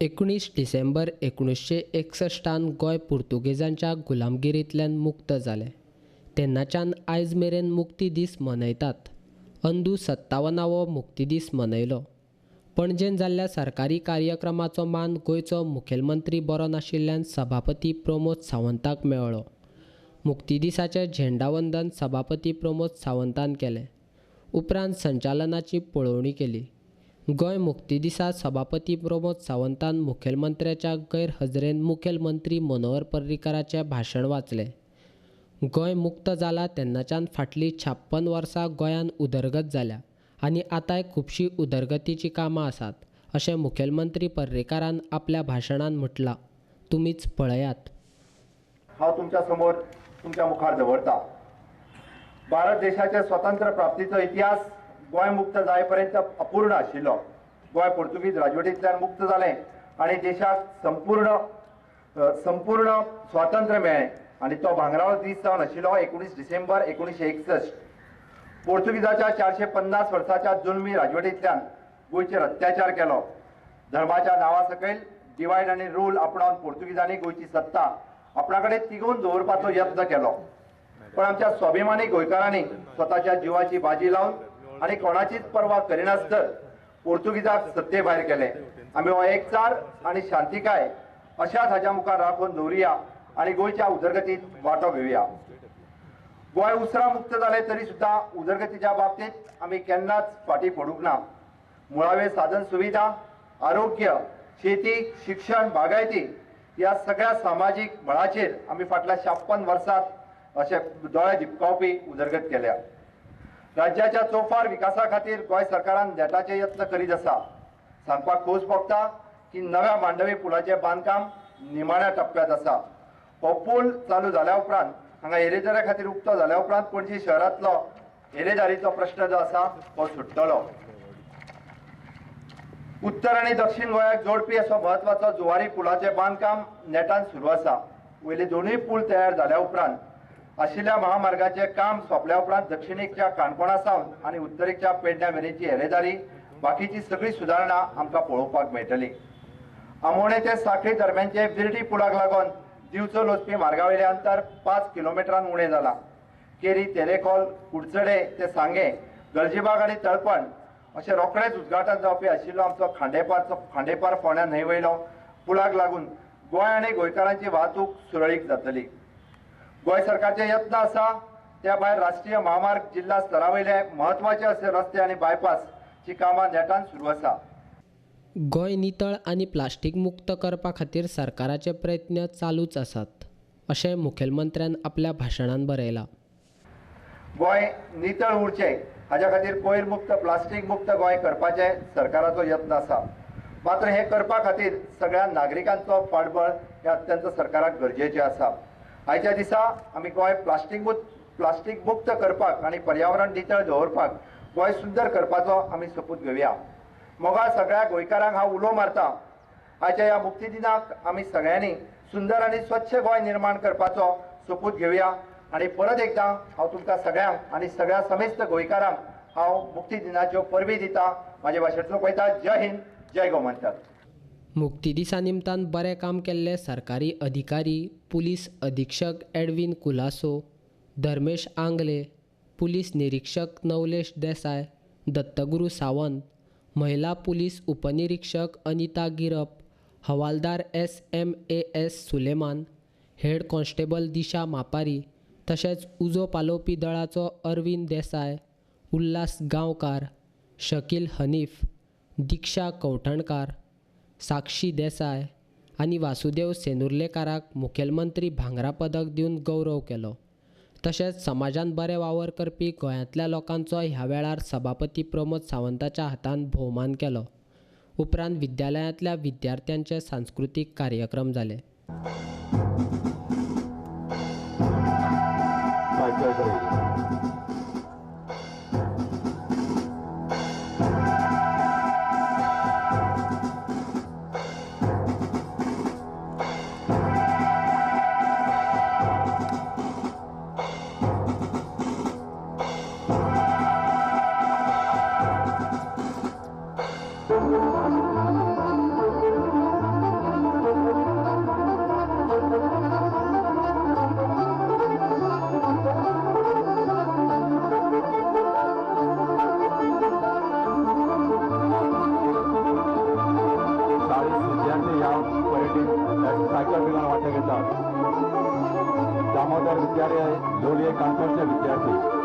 19 डिसेंबर 1961 गोंय पुर्तुगेजांच्या गुलामगिरींतल्यान मुक्त जालें. तेन्नाच्यान आयज मेरेन मुक्ती दीस मनयतात. अंदू 57वो मुक्ती दीस मनयलो. पणजेन जाल्ल्या सरकारी कार्यक्रमाचो मान गोंयचो मुखेलमंत्री बरो नाशिल्ल्यान सभापती प्रमोद सावंताक मेळ्ळो. मुक्ती दिसाचें झेंडावंदन सभापती प्रमोद सावंतान केलें. उपरांत संचालनाची पळोवणी केली. गोंय मुक्ती दिसा सभापती प्रमोद सावंतान मुखेलमंत्र्याच्या गैरहजरेन मुखेलमंत्री मनोहर पर्रीकाराचें भाशण वाचलें. गोंय मुक्त जाला तेन्नाच्यान फाटलीं 56 वर्सां गोंयांत उदरगत जाल्या आनी आतांय खुबशीं उदरगतीचीं कामां आसात अशें मुखेलमंत्री पर्रीकारान आपल्या भाशणांत म्हटलां. तुमीच पळयात. हांव तुमच्या समोर तुमच्या मुखार दवरता. भारत देशाच्या स्वतंत्र प्राप्तीचो इतिहास गोंय मुक्त जायपर्यंत अपूर्ण आशिल्लो. गोंय पुर्तुगीज राजवटींतल्यान मुक्त जालें आनी देशाक संपूर्ण स्वातंत्र्य मेळ्ळें आनी तो भांगराळो दीस जावन आशिल्लो 19 डिसेंबर 1961. पोर्तुगीजाच्या 450 वर्साच्या जुलमी राजवटींतल्यान गोंयचेर अत्याचार केलो. धर्माच्या नांवा सकयल डिवायड आनी रूल आपणावन पोर्तुगीजांनी गोंयची सत्ता आपणा कडेन तिगोवन दवरपाचो यत्न केलो. पण आमच्या स्वाभिमानी गोंयकारांनी स्वताच्या जिवाची बाजी लावन आनी कोणाचीच पर्वा करिनासतर पोर्तुगीजाक सत्ते भायर केले. आमी हो एकचार आनी शांतिकाय अशाच हाच्या मुखार राखून दवरुया आनी गोंयच्या उदरगतीत वांटो घेवया. गोंय उसरा मुक्त जाले तरी सुद्धा उदरगतीच्या बाबतीत आमी केन्नाच फाटी पडूंक ना. मुळावे साधन सुविधा, आरोग्य, शेती, शिक्षण, बागायती ह्या सगळ्या सामाजीक मळाचेर आमी फाटल्या 56 वर्सांत अशे दोळे दिपकावपी उदरगत केल्या. राज्याच्या चौफार विकासा खातीर गोंय सरकारान नेटाचे यत्न करीत आसा. सांगपाक खोस भोगता की नव्या मांडवी पुलाचें बांदकाम निमाण्या टप्प्यात आसा. हो पूल चालू जाल्या उपरांत हांगा येरेदाऱ्या खातीर उक्तो जाल्या उपरांत पणजी शहरांतलो येरेदारीचो प्रश्न जो आसा तो सुट्टलो. उत्तर आनी दक्षिण गोंयाक जोडपी असो महत्वाचो जुवारी पुलाचें बांदकाम नेटान सुरू आसा. वयले दोनूय पूल तयार जाल्या उपरांत आशिल्ल्या महामार्गाचें काम सोंपल्या उपरांत दक्षिणेकच्या काणकोणा सावन आनी उत्तरेकच्या पेडण्यां मेरेनची येरेदारी बाकीची सगळी सुदारणा आमकां पळोवपाक मेळटली. आमोणे ते सांखळी दरम्यानचे बिर्डी पुलाक लागून दिवचो वचपी मार्गावयलें अंतर 5 किलोमिटरान उणें जालां. केरी, तेरेखोल, कुडचडे ते सांगे, गळजीबाग आनी तळपण अशें रोखडेंच उद्घाटन जावपी आशिल्लो आमचो खांडेपार फोंड्या न्हंयवयलो पुलाक लागून गोंय आनी गोंयकारांची वाहतूक सुरळीत जातली. गोंय सरकारचे यत्न आसा त्या भायर राष्ट्रीय महामार्ग जिल्हा स्तरावयले म्हत्वाचे असे रस्ते आनी बायपासची कामां नेटान सुरू आसा. गोंय नितळ आनी प्लास्टीक मुक्त करपा खातीर सरकाराचे प्रयत्न चालूच आसात अशें मुखेलमंत्र्यान आपल्या भाशणांत बरयलां. गोंय नितळ उरचें हाच्या खातीर कोयर मुक्त, प्लास्टीक मुक्त गोंय करपाचे सरकाराचो यत्न आसा. मात्र हे करपा खातीर सगळ्या नागरिकांचो पाठबळ हे अत्यंत सरकाराक गरजेचें आसा. आयच्या दिसा आमी गोंय प्लास्टीक मुक्त करपाक आनी पर्यावरण नितळ दवरपाक गोंय सुंदर करपाचो आमी सपूत घेवया. मोगाळ सगळ्या गोंयकारांक हांव उलो मारता. आयच्या ह्या मुक्ती दिनाक आमी सगळ्यांनी सुंदर आनी स्वच्छ गोंय निर्माण करपाचो सपूत घेवया. आनी परत एकदां हांव तुमकां सगळ्यांक आनी सगळ्या समेस्त गोंयकारांक हांव मुक्ती दिनाच्यो परबी दिता. म्हाजे भाशेंतलो पळयता. जय हिंद, जय गोमंतक. मुक्ती दिसा निमतान बरें काम केल्ले सरकारी अधिकारी, पुलीस अधीक्षक एडविन कुलासो, धर्मेश आंगले, पुलीस निरीक्षक नवलेश देसाय, दत्तगुरू सावंत, महिला पुलीस उपनिरीक्षक अनिता गिरप, हवालदार SMAS सुलेमान, हेड कॉन्स्टेबल दिशा मापारी, तशेंच उजो पालोवपी दळाचो अरविंद देसाय, उल्हास गांवकार, शकील हनीफ, दिक्षा कवठणकार, साक्षी देसाय आनी वासुदेव सेनुर्लेकाराक मुखेलमंत्री भांगरा पदक दिवन गौरव केलो. तशेंच समाजांत बरें वावर करपी गोंयांतल्या लोकांचो ह्या वेळार सभापती प्रमोद सावंताच्या हातान भोवमान केलो. उपरांत विद्यालयांतल्या विद्यार्थ्यांचे सांस्कृतीक कार्यक्रम जाले. आचार्य लोलये काणकोणचे विद्यार्थी